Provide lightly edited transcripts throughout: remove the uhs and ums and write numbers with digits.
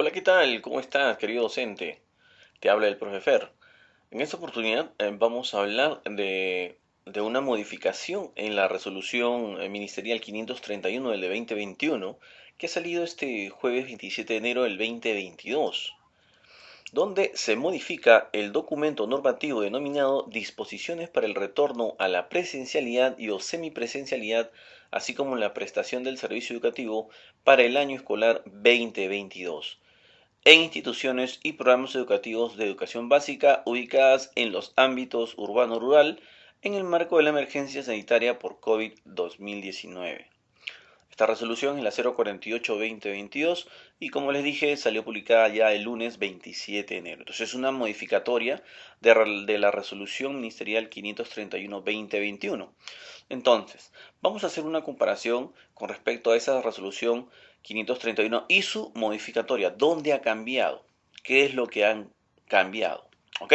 Hola, ¿qué tal? ¿Cómo estás, querido docente? Te habla el profe Fer. En esta oportunidad vamos a hablar de una modificación en la resolución ministerial 531 del de 2021 que ha salido este jueves 27 de enero del 2022, donde se modifica el documento normativo denominado Disposiciones para el retorno a la presencialidad y o semipresencialidad, así como la prestación del servicio educativo para el año escolar 2022 en instituciones y programas educativos de educación básica ubicadas en los ámbitos urbano-rural en el marco de la emergencia sanitaria por COVID-2019. Esta resolución es la 048-2022 y como les dije salió publicada ya el lunes 27 de enero. Entonces es una modificatoria de la resolución ministerial 531-2021. Entonces, vamos a hacer una comparación con respecto a esa resolución 531 y su modificatoria. ¿Dónde ha cambiado? ¿Qué es lo que han cambiado? ¿Ok?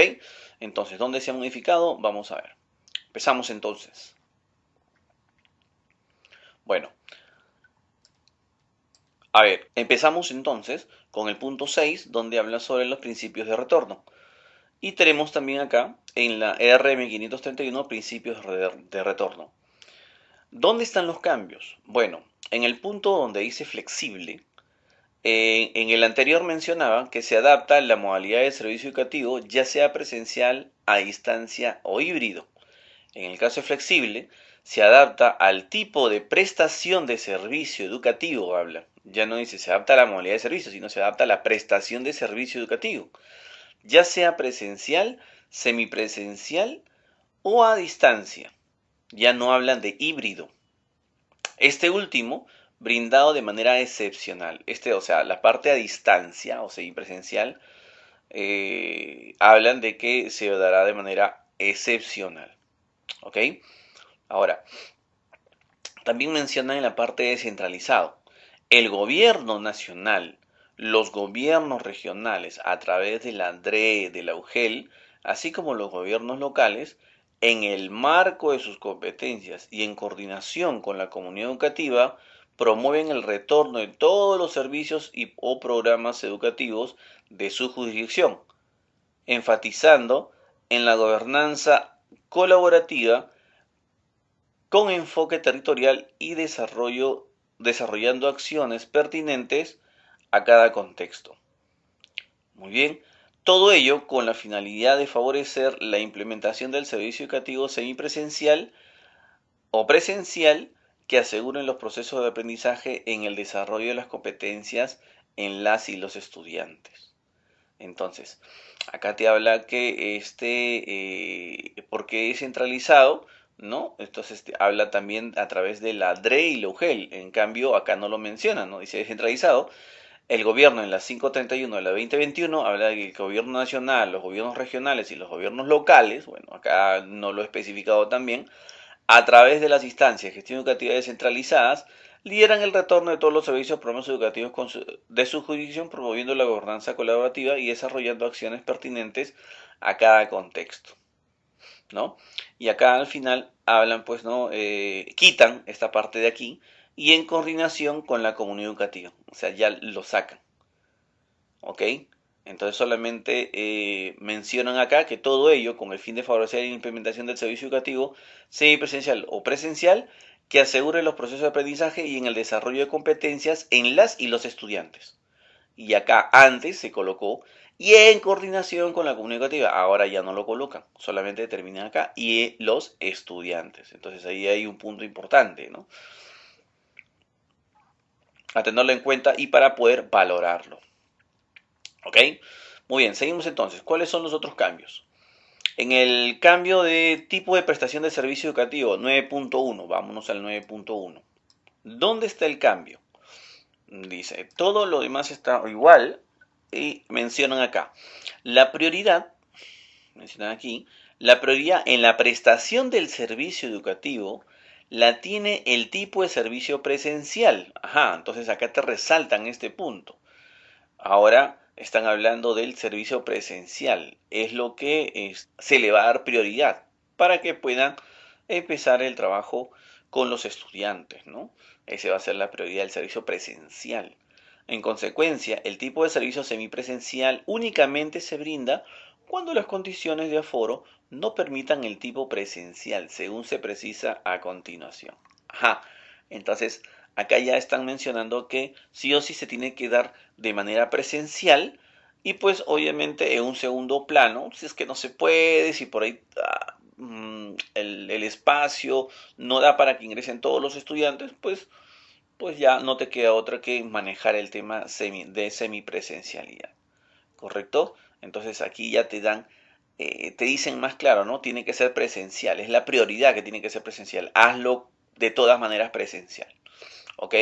Entonces, ¿dónde se ha modificado? Vamos a ver. Empezamos entonces. Bueno, a ver, empezamos entonces con el punto 6, donde habla sobre los principios de retorno. Y tenemos también acá en la RM 531 principios de retorno. ¿Dónde están los cambios? Bueno, en el punto donde dice flexible, en el anterior mencionaba que se adapta la modalidad de servicio educativo, ya sea presencial, a distancia o híbrido. En el caso de flexible, se adapta al tipo de prestación de servicio educativo, habla. Ya no dice se adapta a la modalidad de servicio, sino se adapta a la prestación de servicio educativo, ya sea presencial, semipresencial o a distancia. Ya no hablan de híbrido. Este último, brindado de manera excepcional. O sea, la parte a distancia, o sea, presencial, hablan de que se dará de manera excepcional. ¿Ok? Ahora, también mencionan en la parte descentralizado. El gobierno nacional, los gobiernos regionales, a través de la ANDRE, de la UGEL, así como los gobiernos locales, en el marco de sus competencias y en coordinación con la comunidad educativa, promueven el retorno de todos los servicios o programas educativos de su jurisdicción, enfatizando en la gobernanza colaborativa con enfoque territorial y desarrollando acciones pertinentes a cada contexto. Muy bien, todo ello con la finalidad de favorecer la implementación del servicio educativo semipresencial o presencial que aseguren los procesos de aprendizaje en el desarrollo de las competencias en las y los estudiantes. Entonces, acá te habla que porque es centralizado, ¿no? Entonces te habla también a través de la DRE y la UGEL. En cambio, acá no lo menciona, ¿no? Dice descentralizado. El gobierno en la 531 de la 2021 habla de que el gobierno nacional, los gobiernos regionales y los gobiernos locales, bueno, acá no lo he especificado también, a través de las instancias de gestión educativa descentralizadas, lideran el retorno de todos los servicios y programas educativos de su jurisdicción, promoviendo la gobernanza colaborativa y desarrollando acciones pertinentes a cada contexto, ¿no? Y acá al final hablan, pues, ¿no? Quitan esta parte de aquí y en coordinación con la comunidad educativa, o sea, ya lo sacan, ¿ok? Entonces solamente mencionan acá que todo ello con el fin de favorecer la implementación del servicio educativo semipresencial o presencial que asegure los procesos de aprendizaje y en el desarrollo de competencias en las y los estudiantes. Y acá antes se colocó y en coordinación con la comunidad educativa. Ahora ya no lo colocan, solamente determinan acá y los estudiantes. Entonces ahí hay un punto importante, ¿no? A tenerlo en cuenta y para poder valorarlo. ¿Ok? Muy bien, seguimos entonces. ¿Cuáles son los otros cambios? En el cambio de tipo de prestación de servicio educativo 9.1, vámonos al 9.1. ¿Dónde está el cambio? Dice, todo lo demás está igual y mencionan acá. La prioridad, mencionan aquí, la prioridad en la prestación del servicio educativo la tiene el tipo de servicio presencial. Ajá, entonces acá te resaltan este punto. Ahora están hablando del servicio presencial. Es lo que se le va a dar prioridad para que puedan empezar el trabajo con los estudiantes, ¿no? Ese va a ser la prioridad del servicio presencial. En consecuencia, el tipo de servicio semipresencial únicamente se brinda cuando las condiciones de aforo no permitan el tipo presencial, según se precisa a continuación. Ajá, entonces acá ya están mencionando que sí o sí se tiene que dar de manera presencial y pues obviamente en un segundo plano, si es que no se puede, si por ahí el espacio no da para que ingresen todos los estudiantes, pues ya no te queda otra que manejar el tema de semipresencialidad, ¿correcto? Entonces aquí ya te dicen más claro, ¿no? Tiene que ser presencial, es la prioridad que tiene que ser presencial. Hazlo de todas maneras presencial, ¿ok?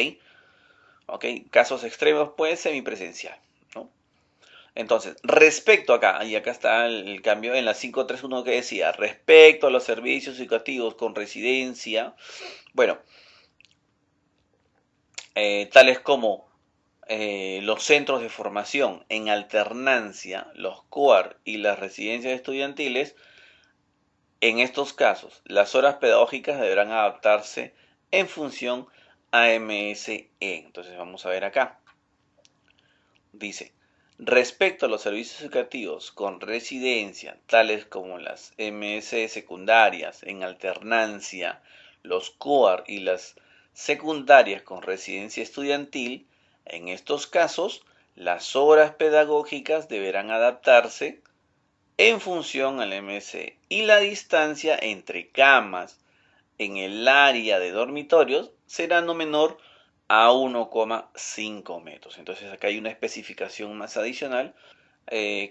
¿Ok? Casos extremos, pues semipresencial, ¿no? Entonces, respecto acá, y acá está el cambio en la 531 que decía, respecto a los servicios educativos con residencia, bueno, tales como los centros de formación en alternancia, los COAR y las residencias estudiantiles, en estos casos, las horas pedagógicas deberán adaptarse en función a MSE. Entonces vamos a ver acá. Dice, respecto a los servicios educativos con residencia, tales como las MSE secundarias en alternancia, los COAR y las secundarias con residencia estudiantil, en estos casos, las horas pedagógicas deberán adaptarse en función al MSE y la distancia entre camas en el área de dormitorios será no menor a 1,5 metros. Entonces acá hay una especificación más adicional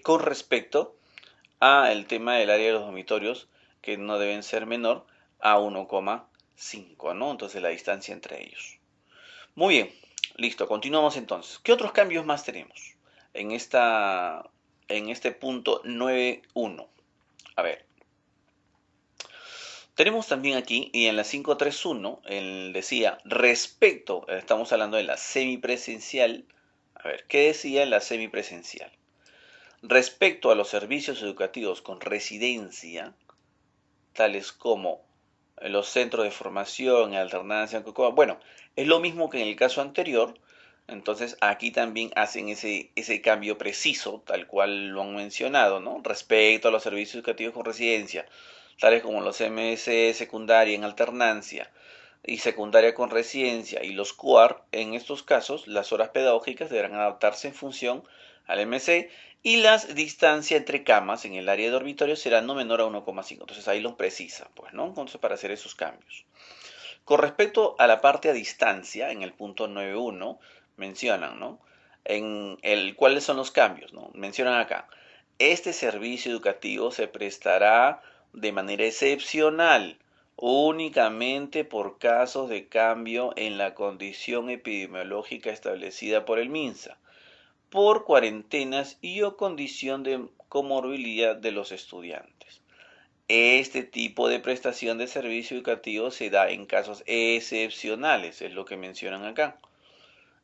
con respecto al tema del área de los dormitorios que no deben ser menor a 1,5, ¿no? Entonces la distancia entre ellos. Muy bien, listo, continuamos entonces. ¿Qué otros cambios más tenemos en este punto 9.1? A ver, tenemos también aquí, y en la 531, él decía, respecto, estamos hablando de la semipresencial. A ver, ¿qué decía en la semipresencial? Respecto a los servicios educativos con residencia, tales como los centros de formación, alternancia, bueno, es lo mismo que en el caso anterior. Entonces aquí también hacen ese cambio preciso, tal cual lo han mencionado, ¿no? Respecto a los servicios educativos con residencia, tales como los MS secundaria en alternancia y secundaria con residencia y los CUAR, en estos casos las horas pedagógicas deberán adaptarse en función al MC y las distancias entre camas en el área de dormitorio serán no menor a 1,5. Entonces ahí los precisa, pues, ¿no? Entonces para hacer esos cambios. Con respecto a la parte a distancia, en el punto 9.1, mencionan, ¿no? ¿Cuáles son los cambios? ¿No? Mencionan acá, este servicio educativo se prestará de manera excepcional, únicamente por casos de cambio en la condición epidemiológica establecida por el MINSA, por cuarentenas y o condición de comorbilidad de los estudiantes. Este tipo de prestación de servicio educativo se da en casos excepcionales, es lo que mencionan acá.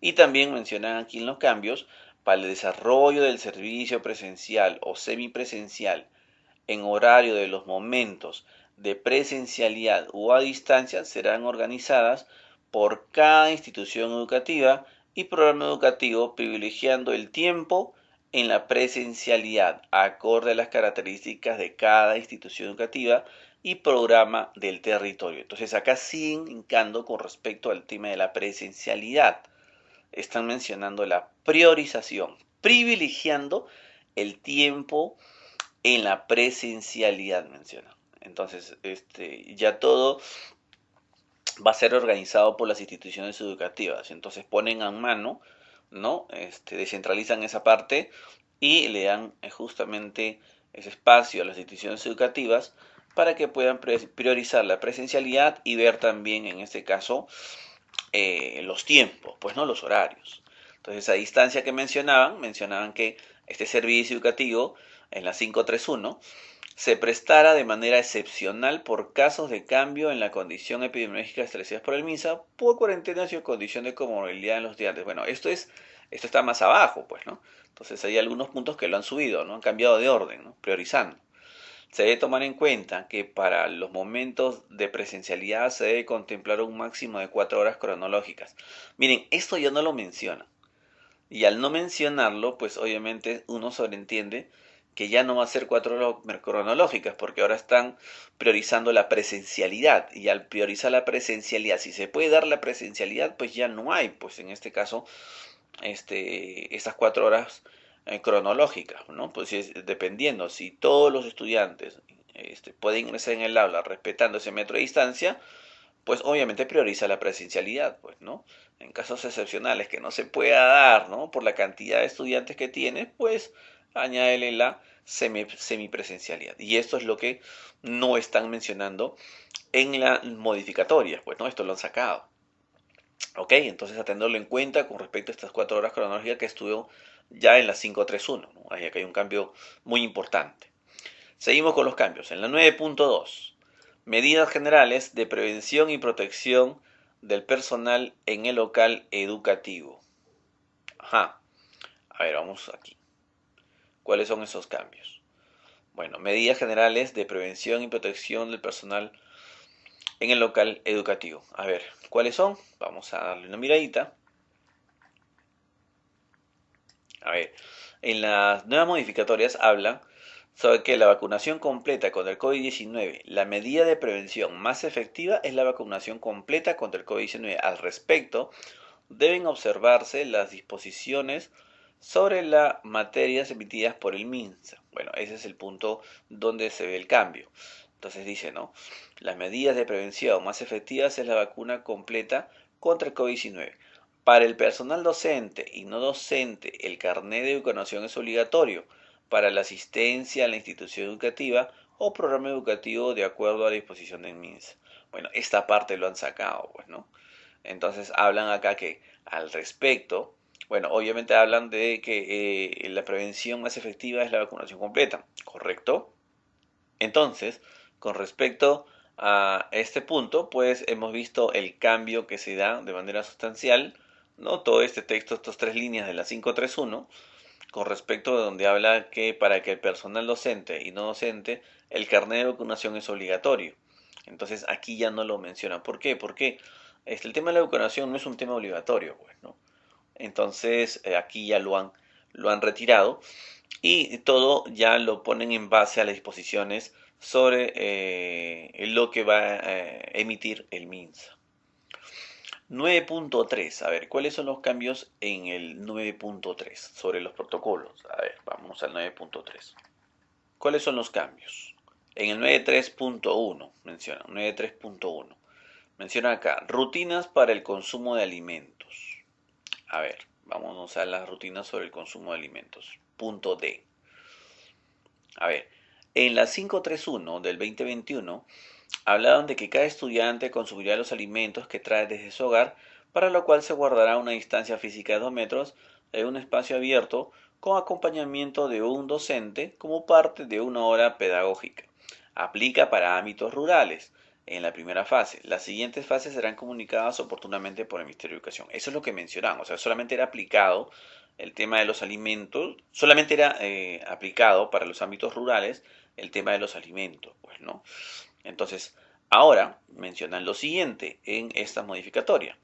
Y también mencionan aquí en los cambios, para el desarrollo del servicio presencial o semipresencial en horario de los momentos de presencialidad o a distancia serán organizadas por cada institución educativa y programa educativo privilegiando el tiempo en la presencialidad acorde a las características de cada institución educativa y programa del territorio. Entonces acá siguen indicando con respecto al tema de la presencialidad. Están mencionando la priorización, privilegiando el tiempo en la presencialidad, menciona. Entonces, ya todo va a ser organizado por las instituciones educativas. Entonces ponen a mano, ¿no? Descentralizan esa parte y le dan justamente ese espacio a las instituciones educativas para que puedan priorizar la presencialidad y ver también, en este caso, los tiempos, pues no los horarios. Entonces, a distancia que mencionaban que este servicio educativo en la 531 se prestara de manera excepcional por casos de cambio en la condición epidemiológica establecidas por el MINSA por cuarentenas y condición de comorbilidad en los estudiantes. Bueno, esto está más abajo, pues, ¿no? Entonces hay algunos puntos que lo han subido, ¿no? Han cambiado de orden, ¿no? Priorizando. Se debe tomar en cuenta que para los momentos de presencialidad se debe contemplar un máximo de 4 horas cronológicas. Miren, esto ya no lo menciona. Y al no mencionarlo, pues obviamente uno sobreentiende que ya no va a ser 4 horas cronológicas, porque ahora están priorizando la presencialidad. Y al priorizar la presencialidad, si se puede dar la presencialidad, pues ya no hay, pues en este caso, esas 4 horas cronológicas, ¿no? Pues dependiendo, si todos los estudiantes pueden ingresar en el aula respetando ese metro de distancia, pues obviamente prioriza la presencialidad, pues, ¿no? En casos excepcionales que no se pueda dar, ¿no? Por la cantidad de estudiantes que tiene, pues añádele la semipresencialidad. Y esto es lo que no están mencionando en las modificatorias, pues, ¿no? Esto lo han sacado. Ok, entonces a tenerlo en cuenta con respecto a estas 4 horas cronológicas que estuvo ya en la 531, ¿no? Ahí acá hay un cambio muy importante. Seguimos con los cambios. En la 9.2, medidas generales de prevención y protección del personal en el local educativo. Ajá, a ver, vamos aquí. ¿Cuáles son esos cambios? Bueno, medidas generales de prevención y protección del personal en el local educativo. A ver, ¿cuáles son? Vamos a darle una miradita. A ver, en las nuevas modificatorias hablan sobre que la vacunación completa contra el COVID-19, la medida de prevención más efectiva es la vacunación completa contra el COVID-19. Al respecto, deben observarse las disposiciones sobre las materias emitidas por el MINSA. Bueno, ese es el punto donde se ve el cambio. Entonces dice, ¿no? Las medidas de prevención más efectivas es la vacuna completa contra el COVID-19. Para el personal docente y no docente, el carnet de vacunación es obligatorio para la asistencia a la institución educativa o programa educativo de acuerdo a la disposición del MINSA. Bueno, esta parte lo han sacado, pues, ¿no? Entonces hablan acá que al respecto, bueno, obviamente hablan de que la prevención más efectiva es la vacunación completa, ¿correcto? Entonces, con respecto a este punto, pues hemos visto el cambio que se da de manera sustancial, ¿no? Todo este texto, estas 3 líneas de la 531, con respecto a donde habla que para que el personal docente y no docente, el carnet de vacunación es obligatorio. Entonces aquí ya no lo menciona. ¿Por qué? Porque el tema de la vacunación no es un tema obligatorio, pues, ¿no? Entonces aquí ya lo han retirado y todo ya lo ponen en base a las disposiciones sobre lo que va a emitir el MINSA. 9.3, a ver, ¿cuáles son los cambios en el 9.3 sobre los protocolos? A ver, vamos al 9.3. ¿Cuáles son los cambios? En el 9.3.1 menciona, 9.3.1. Menciona acá, rutinas para el consumo de alimentos. A ver, vamos a las rutinas sobre el consumo de alimentos. Punto D. A ver, en la 531 del 2021 hablaron de que cada estudiante consumirá los alimentos que trae desde su hogar, para lo cual se guardará una distancia física de 2 metros en un espacio abierto con acompañamiento de un docente como parte de una hora pedagógica. Aplica para ámbitos rurales en la primera fase. Las siguientes fases serán comunicadas oportunamente por el Ministerio de Educación. Eso es lo que mencionamos, o sea, solamente era aplicado el tema de los alimentos, solamente era aplicado para los ámbitos rurales el tema de los alimentos, pues, ¿no? Entonces, ahora mencionan lo siguiente en esta modificatoria.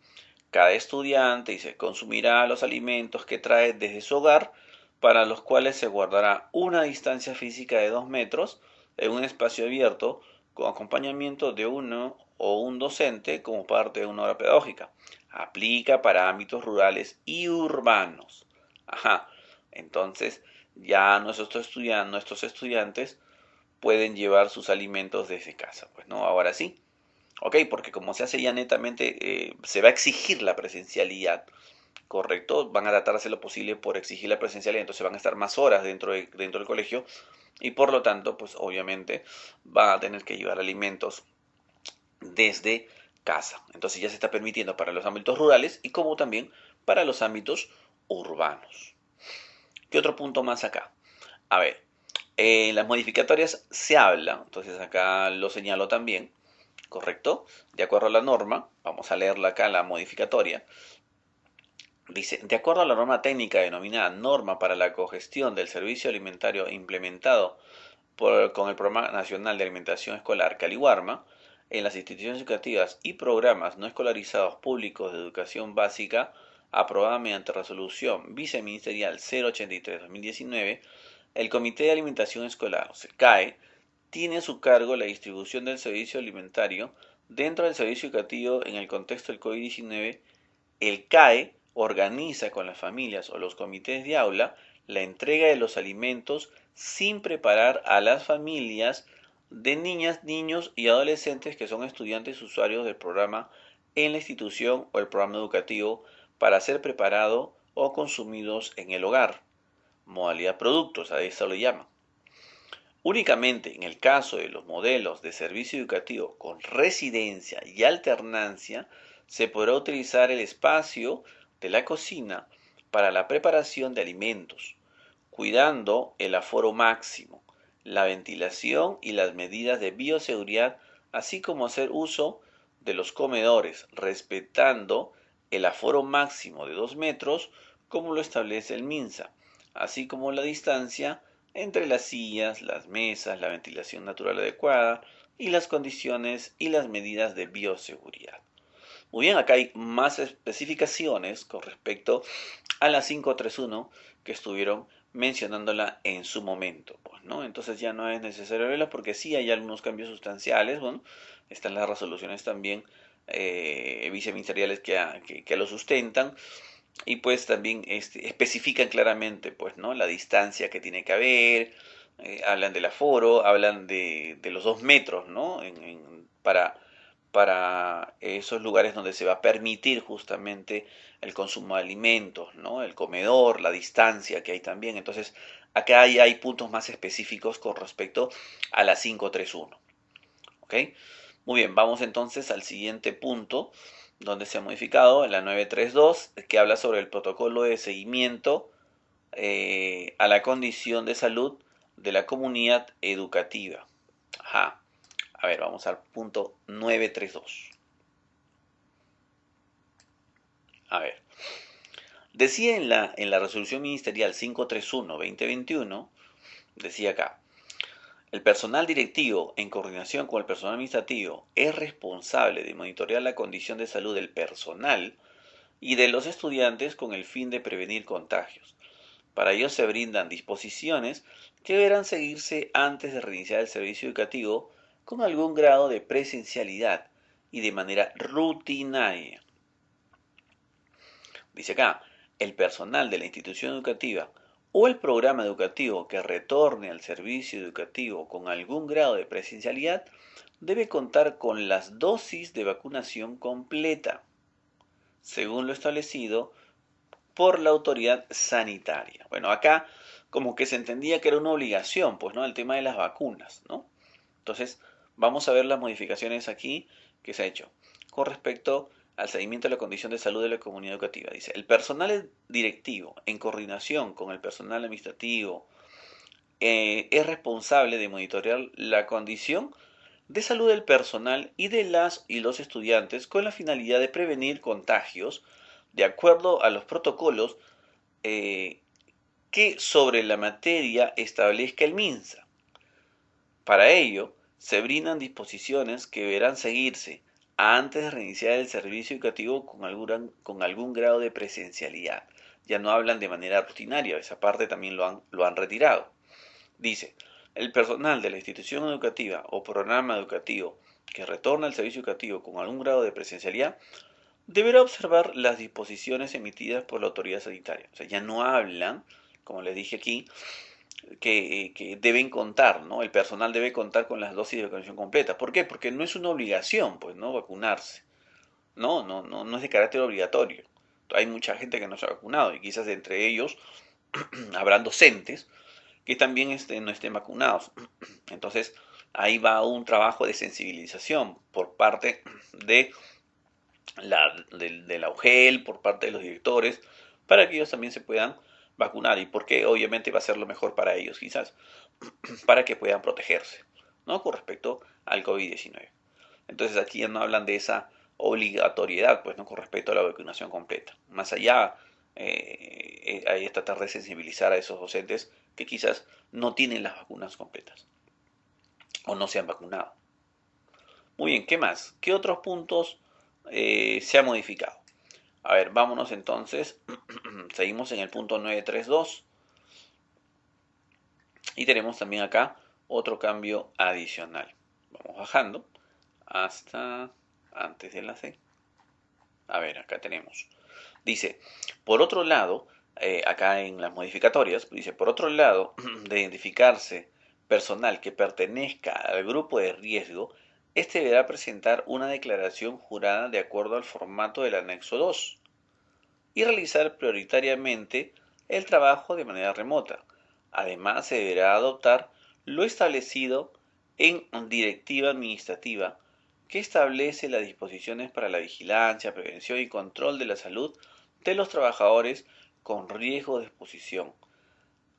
Cada estudiante dice, consumirá los alimentos que trae desde su hogar, para los cuales se guardará una distancia física de 2 metros en un espacio abierto con acompañamiento de uno o un docente como parte de una hora pedagógica. Aplica para ámbitos rurales y urbanos. Ajá, entonces ya nuestros estudiantes pueden llevar sus alimentos desde casa, pues, ¿no? Ahora sí, ok, porque como se hace ya netamente, se va a exigir la presencialidad, ¿correcto? Van a tratar de hacer lo posible por exigir la presencialidad, entonces van a estar más horas dentro del colegio y por lo tanto, pues obviamente van a tener que llevar alimentos desde casa. Entonces ya se está permitiendo para los ámbitos rurales y como también para los ámbitos urbanos. ¿Qué otro punto más acá? A ver, en las modificatorias se habla, entonces acá lo señalo también, ¿correcto? De acuerdo a la norma, vamos a leerla acá, la modificatoria. Dice, de acuerdo a la norma técnica denominada Norma para la Cogestión del Servicio Alimentario implementado con el Programa Nacional de Alimentación Escolar Caliwarma, en las instituciones educativas y programas no escolarizados públicos de educación básica aprobada mediante resolución viceministerial 083/2019, el Comité de Alimentación Escolar, o sea, CAE, tiene a su cargo la distribución del servicio alimentario dentro del servicio educativo en el contexto del COVID-19. El CAE organiza con las familias o los comités de aula la entrega de los alimentos sin preparar a las familias de niñas, niños y adolescentes que son estudiantes usuarios del programa en la institución o el programa educativo para ser preparado o consumidos en el hogar. Modalidad productos, a eso le llaman. Únicamente en el caso de los modelos de servicio educativo con residencia y alternancia, se podrá utilizar el espacio de la cocina para la preparación de alimentos, cuidando el aforo máximo, la ventilación y las medidas de bioseguridad, así como hacer uso de los comedores, respetando el aforo máximo de 2 metros, como lo establece el MINSA, así como la distancia entre las sillas, las mesas, la ventilación natural adecuada y las condiciones y las medidas de bioseguridad. Muy bien, acá hay más especificaciones con respecto a la 531 que estuvieron mencionándola en su momento, pues, ¿no? Entonces ya no es necesario verla porque sí hay algunos cambios sustanciales, bueno, están las resoluciones también viceministeriales que lo sustentan, y pues también especifican claramente, pues, ¿no? La distancia que tiene que haber, hablan del aforo, hablan de los 2 metros, ¿no? Para esos lugares donde se va a permitir justamente el consumo de alimentos, ¿no? El comedor, la distancia que hay también. Entonces, acá hay puntos más específicos con respecto a la 531. ¿Ok? Muy bien, vamos entonces al siguiente punto donde se ha modificado en la 932, que habla sobre el protocolo de seguimiento a la condición de salud de la comunidad educativa. Ajá. A ver, vamos al punto 932. A ver. Decía en la resolución ministerial 531/2021, decía acá, el personal directivo, en coordinación con el personal administrativo, es responsable de monitorear la condición de salud del personal y de los estudiantes con el fin de prevenir contagios. Para ello se brindan disposiciones que deberán seguirse antes de reiniciar el servicio educativo con algún grado de presencialidad y de manera rutinaria. Dice acá, el personal de la institución educativa o el programa educativo que retorne al servicio educativo con algún grado de presencialidad debe contar con las dosis de vacunación completa, según lo establecido por la autoridad sanitaria. Bueno, acá como que se entendía que era una obligación, pues, ¿no? El tema de las vacunas, ¿no? Entonces, vamos a ver las modificaciones aquí que se ha hecho con respecto al seguimiento de la condición de salud de la comunidad educativa. Dice, el personal directivo, en coordinación con el personal administrativo, es responsable de monitorear la condición de salud del personal y de las y los estudiantes con la finalidad de prevenir contagios de acuerdo a los protocolos eh, que sobre la materia establezca el MINSA. Para ello, se brindan disposiciones que deberán seguirse antes de reiniciar el servicio educativo con algún grado de presencialidad. Ya no hablan de manera rutinaria, esa parte también lo han retirado. Dice, el personal de la institución educativa o programa educativo que retorna al servicio educativo con algún grado de presencialidad deberá observar las disposiciones emitidas por la autoridad sanitaria. O sea, ya no hablan, como les dije aquí, que deben contar, ¿no? El personal debe contar con las dosis de vacunación completa. ¿Por qué? Porque no es una obligación, pues, ¿no? Vacunarse. No es de carácter obligatorio. Hay mucha gente que no se ha vacunado y quizás entre ellos habrán docentes que también no estén vacunados. Entonces, ahí va un trabajo de sensibilización por parte de la UGEL, por parte de los directores, para que ellos también se puedan vacunar y porque obviamente va a ser lo mejor para ellos, quizás, para que puedan protegerse, ¿no? Con respecto al COVID-19. Entonces aquí ya no hablan de esa obligatoriedad, pues, ¿no? Con respecto a la vacunación completa. Más allá, hay que tratar de sensibilizar a esos docentes que quizás no tienen las vacunas completas o no se han vacunado. Muy bien, ¿qué más? ¿Qué otros puntos se han modificado? A ver, vámonos entonces. Seguimos en el punto 932. Y tenemos también acá otro cambio adicional. Vamos bajando hasta antes de la C. A ver, acá tenemos. Dice, por otro lado, acá en las modificatorias, dice, por otro lado, de identificarse personal que pertenezca al grupo de riesgo, este deberá presentar una declaración jurada de acuerdo al formato del anexo 2 y realizar prioritariamente el trabajo de manera remota. Además, se deberá adoptar lo establecido en directiva administrativa que establece las disposiciones para la vigilancia, prevención y control de la salud de los trabajadores con riesgo de exposición,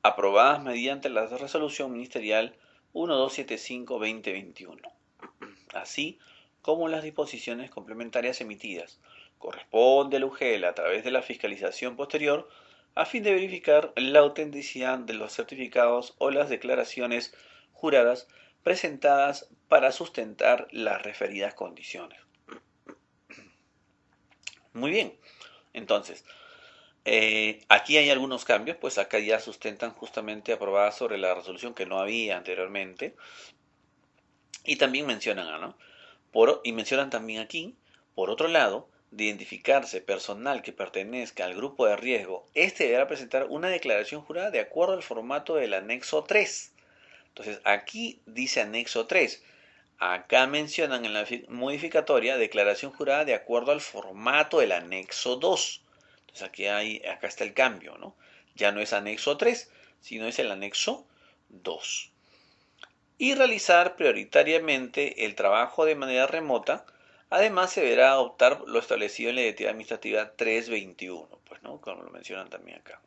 aprobadas mediante la resolución ministerial 1275-2021, así como las disposiciones complementarias emitidas. Corresponde al UGEL a través de la fiscalización posterior a fin de verificar la autenticidad de los certificados o las declaraciones juradas presentadas para sustentar las referidas condiciones. Muy bien, entonces, aquí hay algunos cambios, pues acá ya sustentan justamente aprobadas sobre la resolución que no había anteriormente. Y también mencionan, ¿no? Y mencionan también aquí, por otro lado, de identificarse personal que pertenezca al grupo de riesgo, este deberá presentar una declaración jurada de acuerdo al formato del anexo 3. Entonces, aquí dice anexo 3. Acá mencionan en la modificatoria declaración jurada de acuerdo al formato del anexo 2. Entonces, acá está el cambio, ¿no? Ya no es anexo 3, sino es el anexo 2. Y realizar prioritariamente el trabajo de manera remota. Además, se deberá adoptar lo establecido en la Directiva Administrativa 321, pues, ¿no? Como lo mencionan también acá.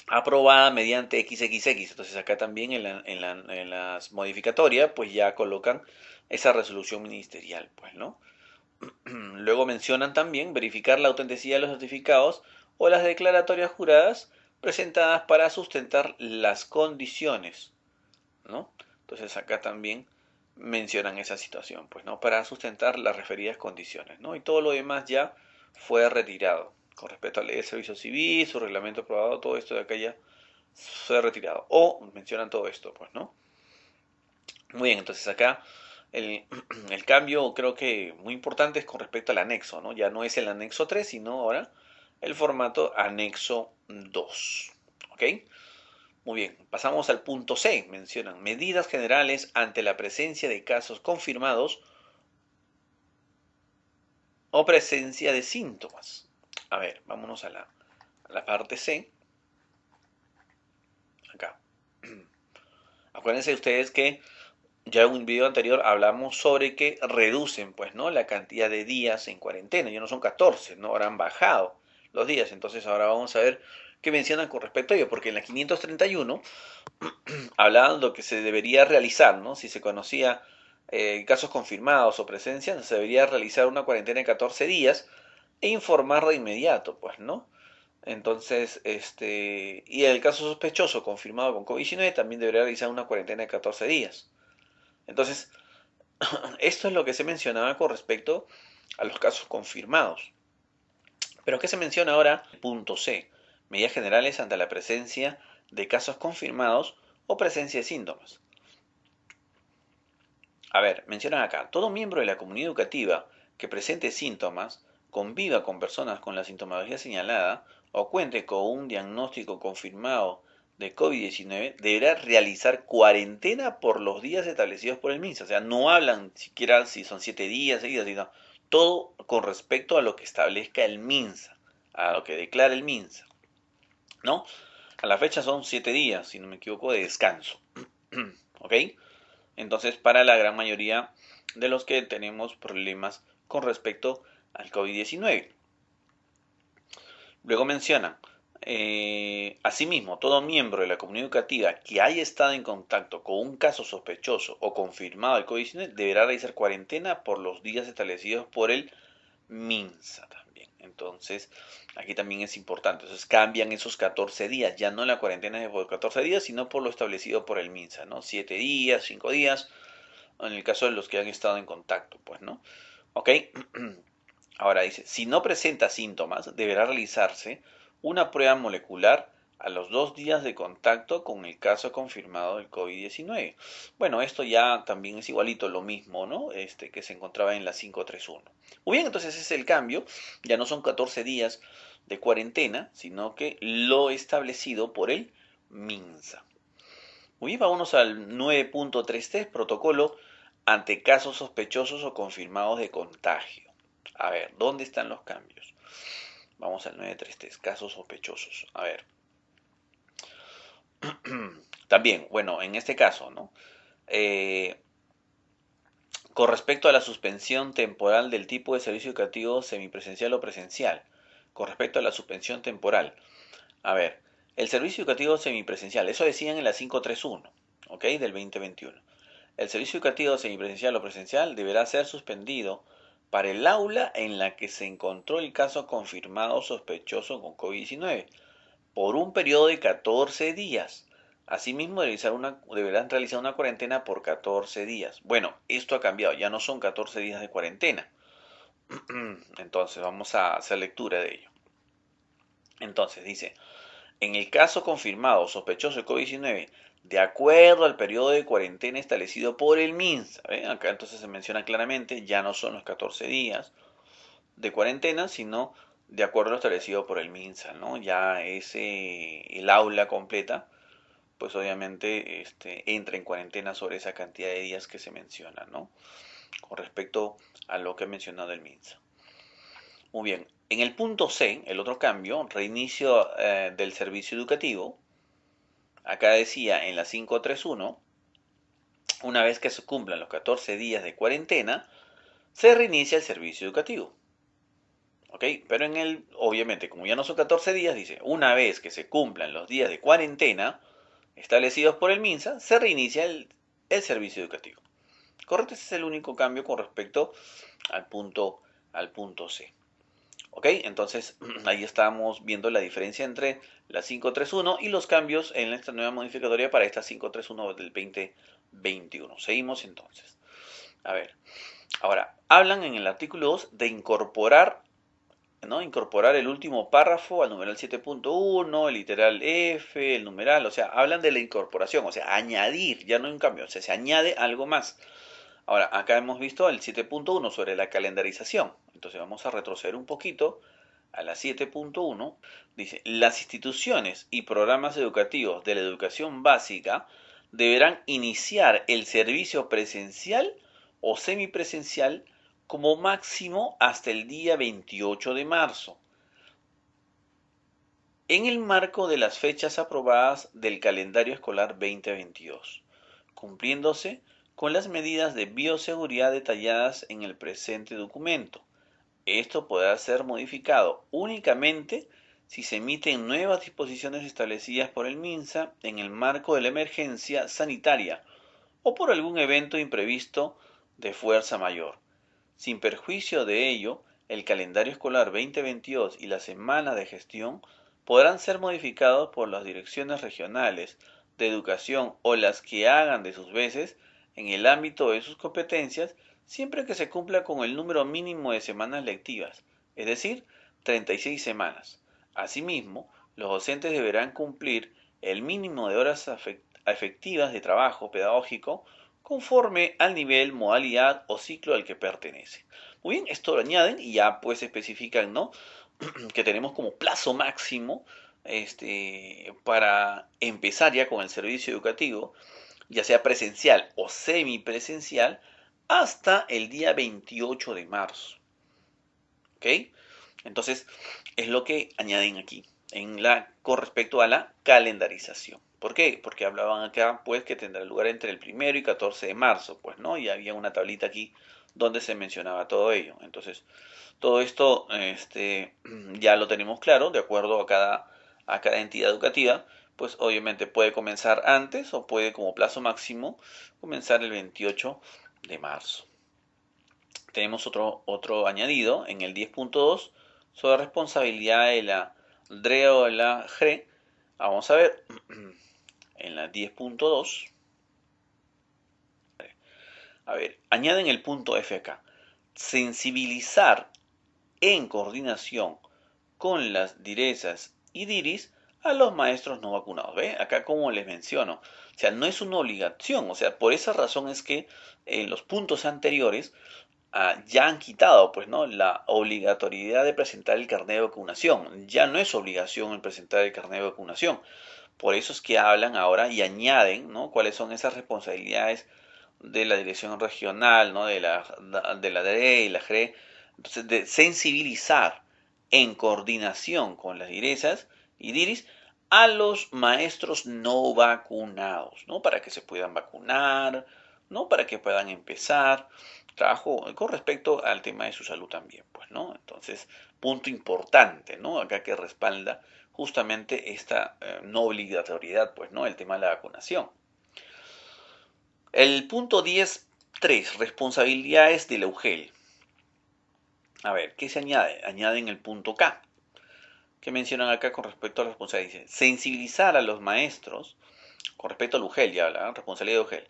Aprobada mediante XXX. Entonces, acá también en las modificatorias, pues ya colocan esa resolución ministerial, pues, ¿no? Luego mencionan también verificar la autenticidad de los certificados o las declaratorias juradas presentadas para sustentar las condiciones, ¿no? Entonces acá también mencionan esa situación, pues, ¿no? Para sustentar las referidas condiciones, ¿no? Y todo lo demás ya fue retirado. Con respecto a la ley de servicio civil, su reglamento aprobado, todo esto de acá ya fue retirado. O mencionan todo esto, pues, ¿no? Muy bien, entonces acá el, el cambio creo que muy importante es con respecto al anexo, ¿no? Ya no es el anexo 3, sino ahora el formato anexo 2. ¿Ok? Muy bien, pasamos al punto C. Mencionan medidas generales ante la presencia de casos confirmados o presencia de síntomas. A ver, vámonos a la parte C. Acá. Acuérdense ustedes que ya en un video anterior hablamos sobre que reducen, pues, ¿no? La cantidad de días en cuarentena. Ya no son 14, ¿no? Ahora han bajado los días. Entonces ahora vamos a ver qué mencionan con respecto a ello. Porque en la 531 hablaban de lo que se debería realizar, ¿no? Si se conocía casos confirmados o presencia, se debería realizar una cuarentena de 14 días e informar de inmediato, pues, ¿no? Entonces, y en el caso sospechoso confirmado con COVID-19 también debería realizar una cuarentena de 14 días. Entonces, esto es lo que se mencionaba con respecto a los casos confirmados. Pero ¿qué se menciona ahora? Punto C. Medidas generales ante la presencia de casos confirmados o presencia de síntomas. A ver, mencionan acá, todo miembro de la comunidad educativa que presente síntomas, conviva con personas con la sintomatología señalada o cuente con un diagnóstico confirmado de COVID-19 deberá realizar cuarentena por los días establecidos por el MINSA. O sea, no hablan siquiera si son 7 días, 6 días, sino todo con respecto a lo que establezca el MINSA, a lo que declara el MINSA, ¿no? A la fecha son 7 días, si no me equivoco, de descanso. ¿Ok? Entonces, para la gran mayoría de los que tenemos problemas con respecto al COVID-19. Luego mencionan, asimismo, todo miembro de la comunidad educativa que haya estado en contacto con un caso sospechoso o confirmado de COVID-19 deberá realizar cuarentena por los días establecidos por el MINSA también. Entonces, aquí también es importante. Entonces, cambian esos 14 días. Ya no la cuarentena es por 14 días, sino por lo establecido por el MINSA, ¿no? 7 días, 5 días, en el caso de los que han estado en contacto, pues, ¿no? ¿Ok? Ahora dice, si no presenta síntomas, deberá realizarse una prueba molecular a los 2 días de contacto con el caso confirmado del COVID-19. Bueno, esto ya también es igualito lo mismo, ¿no? Que se encontraba en la 531. Muy bien, entonces ese es el cambio. Ya no son 14 días de cuarentena, sino que lo establecido por el MINSA. Muy bien, vámonos al 9.33, protocolo ante casos sospechosos o confirmados de contagio. A ver, ¿dónde están los cambios? Vamos al 933, casos sospechosos. A ver. También, bueno, en este caso, ¿no? Eh, con respecto a la suspensión temporal del tipo de servicio educativo semipresencial o presencial. Con respecto a la suspensión temporal. A ver, el servicio educativo semipresencial, eso decían en la 531, ¿ok? Del 2021. El servicio educativo semipresencial o presencial deberá ser suspendido para el aula en la que se encontró el caso confirmado sospechoso con COVID-19 por un periodo de 14 días. Asimismo, deberán realizar una cuarentena por 14 días. Bueno, esto ha cambiado, ya no son 14 días de cuarentena. Entonces, vamos a hacer lectura de ello. Entonces, dice, en el caso confirmado sospechoso de COVID-19, de acuerdo al periodo de cuarentena establecido por el MINSA, ¿ven? Acá entonces se menciona claramente, ya no son los 14 días de cuarentena, sino de acuerdo a lo establecido por el MINSA, ¿no? Ya el aula completa, pues obviamente entra en cuarentena sobre esa cantidad de días que se menciona, ¿no? Con respecto a lo que ha mencionado el MINSA. Muy bien, en el punto C, el otro cambio, reinicio del servicio educativo. Acá decía en la 531, una vez que se cumplan los 14 días de cuarentena, se reinicia el servicio educativo. ¿Ok? Pero obviamente, como ya no son 14 días, dice, una vez que se cumplan los días de cuarentena establecidos por el MINSA, se reinicia el servicio educativo. ¿Correcto? Ese es el único cambio con respecto al punto C. ¿Ok? Entonces, ahí estamos viendo la diferencia entre la 531 y los cambios en esta nueva modificatoria para esta 531 del 2021. Seguimos entonces. A ver, ahora, hablan en el artículo 2 de incorporar, ¿no? Incorporar el último párrafo al numeral 7.1, el literal F, el numeral, o sea, hablan de la incorporación, o sea, añadir, ya no hay un cambio, o sea, se añade algo más. Ahora, acá hemos visto el 7.1 sobre la calendarización. Entonces vamos a retroceder un poquito a la 7.1. Dice, las instituciones y programas educativos de la educación básica deberán iniciar el servicio presencial o semipresencial como máximo hasta el día 28 de marzo, en el marco de las fechas aprobadas del calendario escolar 2022, cumpliéndose con las medidas de bioseguridad detalladas en el presente documento. Esto podrá ser modificado únicamente si se emiten nuevas disposiciones establecidas por el MINSA en el marco de la emergencia sanitaria o por algún evento imprevisto de fuerza mayor. Sin perjuicio de ello, el calendario escolar 2022 y la semana de gestión podrán ser modificados por las direcciones regionales de educación o las que hagan de sus veces en el ámbito de sus competencias, siempre que se cumpla con el número mínimo de semanas lectivas, es decir, 36 semanas. Asimismo, los docentes deberán cumplir el mínimo de horas efectivas de trabajo pedagógico conforme al nivel, modalidad o ciclo al que pertenece. Muy bien, esto lo añaden y ya pues especifican, ¿no? Que tenemos como plazo máximo para empezar ya con el servicio educativo, ya sea presencial o semipresencial, hasta el día 28 de marzo. ¿Ok? Entonces, es lo que añaden aquí con respecto a la calendarización. ¿Por qué? Porque hablaban acá, pues, que tendrá lugar entre el 1 y 14 de marzo, pues, ¿no? Y había una tablita aquí donde se mencionaba todo ello. Entonces, todo esto, ya lo tenemos claro, de acuerdo a cada entidad educativa, pues obviamente puede comenzar antes o puede como plazo máximo comenzar el 28 de marzo. Tenemos otro añadido en el 10.2 sobre responsabilidad de la DRE o de la GRE. Vamos a ver, en la 10.2, a ver, añaden el punto F acá. Sensibilizar en coordinación con las direzas y diris a los maestros no vacunados. ¿Ve? Acá como les menciono, o sea, no es una obligación, o sea, por esa razón es que en los puntos anteriores ya han quitado, pues, ¿no? La obligatoriedad de presentar el carnet de vacunación. Ya no es obligación el presentar el carnet de vacunación. Por eso es que hablan ahora y añaden, ¿no? Cuáles son esas responsabilidades de la dirección regional, ¿no? De la DRE y la GRE. Entonces, de sensibilizar en coordinación con las direzas y diris a los maestros no vacunados, ¿no? Para que se puedan vacunar, ¿no? Para que puedan empezar trabajo con respecto al tema de su salud también, pues, ¿no? Entonces, punto importante, ¿no? Acá que respalda justamente esta no obligatoriedad, pues, ¿no? El tema de la vacunación. El punto 10.3, responsabilidades de la UGEL. A ver, ¿qué se añade? Añaden el punto K. ¿Qué mencionan acá con respecto a la responsabilidad? Dice, sensibilizar a los maestros, con respecto al UGEL, ya habla, ¿eh? Responsabilidad de UGEL.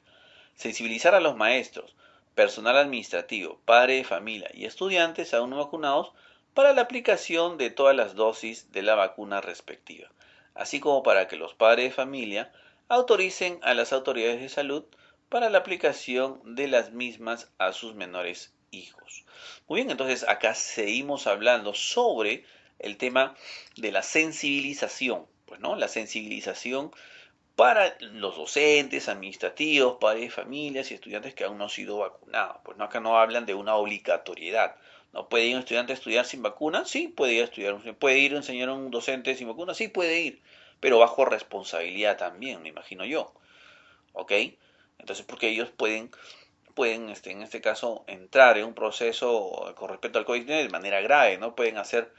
Sensibilizar a los maestros, personal administrativo, padre de familia y estudiantes aún no vacunados para la aplicación de todas las dosis de la vacuna respectiva, así como para que los padres de familia autoricen a las autoridades de salud para la aplicación de las mismas a sus menores hijos. Muy bien, entonces acá seguimos hablando sobre el tema de la sensibilización, pues, ¿no? La sensibilización para los docentes, administrativos, padres de familias y estudiantes que aún no han sido vacunados. Pues no, acá no hablan de una obligatoriedad. ¿No puede ir un estudiante a estudiar sin vacuna? Sí, puede ir a estudiar. ¿Puede ir a enseñar a un docente sin vacuna? Sí, puede ir. Pero bajo responsabilidad también, me imagino yo. ¿Ok? Entonces, porque ellos pueden en este caso, entrar en un proceso con respecto al COVID-19 de manera grave, ¿no? Pueden hacer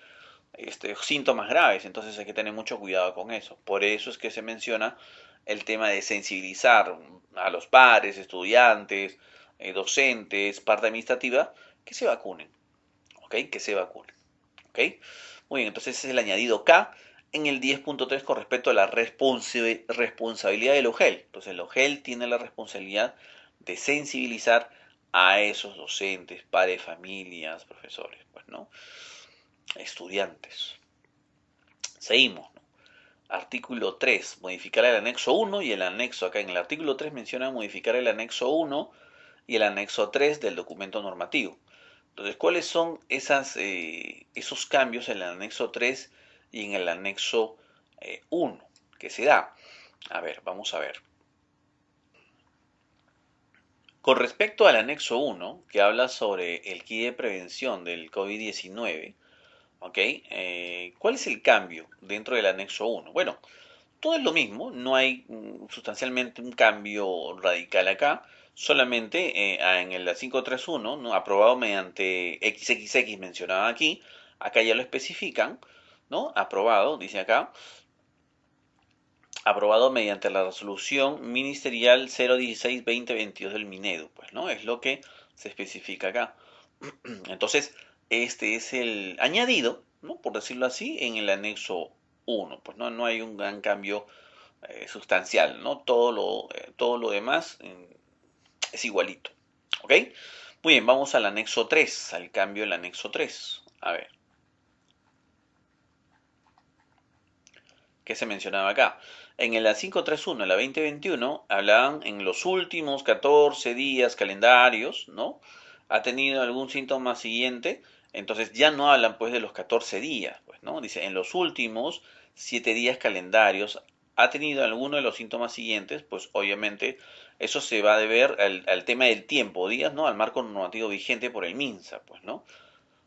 síntomas graves, entonces hay que tener mucho cuidado con eso. Por eso es que se menciona el tema de sensibilizar a los padres, estudiantes, docentes, parte administrativa, que se vacunen, ¿ok? Que se vacunen, ¿ok? Muy bien, entonces ese es el añadido K en el 10.3 con respecto a la responsabilidad del OGEL. Entonces el OGEL tiene la responsabilidad de sensibilizar a esos docentes, padres, familias, profesores, pues, ¿no? Estudiantes. Seguimos, ¿no? Artículo 3, modificar el anexo 1 y el anexo, acá en el artículo 3 menciona modificar el anexo 1 y el anexo 3 del documento normativo. Entonces, ¿cuáles son esos cambios en el anexo 3 y en el anexo 1 que se da? A ver, vamos a ver. Con respecto al anexo 1, que habla sobre el kit de prevención del COVID-19, ¿ok? ¿Cuál es el cambio dentro del anexo 1? Bueno, todo es lo mismo, no hay sustancialmente un cambio radical acá, solamente en el 531, ¿no? Aprobado mediante XXX mencionado aquí, acá ya lo especifican, ¿no? Aprobado, dice acá, aprobado mediante la resolución ministerial 016-2022 del Minedu, pues, ¿no? Es lo que se especifica acá. Entonces, este es el añadido, ¿no? Por decirlo así, en el anexo 1, pues no hay un gran cambio sustancial, ¿no? Todo lo demás es igualito, ¿ok? Muy bien, vamos al anexo 3, al cambio del anexo 3. A ver, ¿qué se mencionaba acá? En el 531, en la 2021, hablaban en los últimos 14 días calendarios, ¿no? ¿Ha tenido algún síntoma siguiente? Entonces ya no hablan pues de los 14 días, pues, ¿no? Dice, en los últimos 7 días calendarios, ¿ha tenido alguno de los síntomas siguientes? Pues obviamente eso se va a deber al tema del tiempo, días, ¿no? Al marco normativo vigente por el MINSA, pues, ¿no?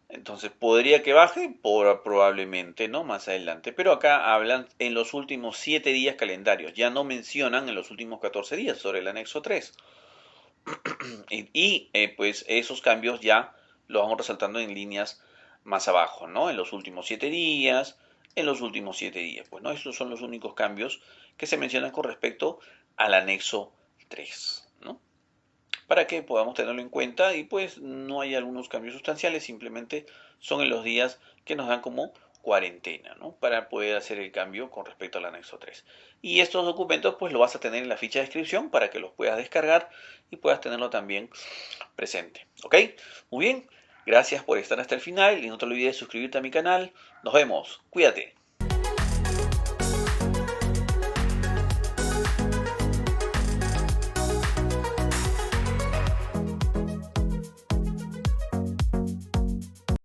Entonces, ¿podría que baje? Probablemente, ¿no? Más adelante. Pero acá hablan en los últimos 7 días calendarios. Ya no mencionan en los últimos 14 días sobre el anexo 3. Pues esos cambios ya los vamos resaltando en líneas más abajo, ¿no? En los últimos 7 días, en los últimos 7 días. Pues, ¿no? Estos son los únicos cambios que se mencionan con respecto al anexo 3, ¿no? Para que podamos tenerlo en cuenta y pues no hay algunos cambios sustanciales, simplemente son en los días que nos dan como cuarentena, ¿no? Para poder hacer el cambio con respecto al anexo 3. Y estos documentos pues lo vas a tener en la ficha de descripción para que los puedas descargar y puedas tenerlo también presente, ¿ok? Muy bien, Gracias por estar hasta el final y no te olvides suscribirte a mi canal. Nos vemos. Cuídate.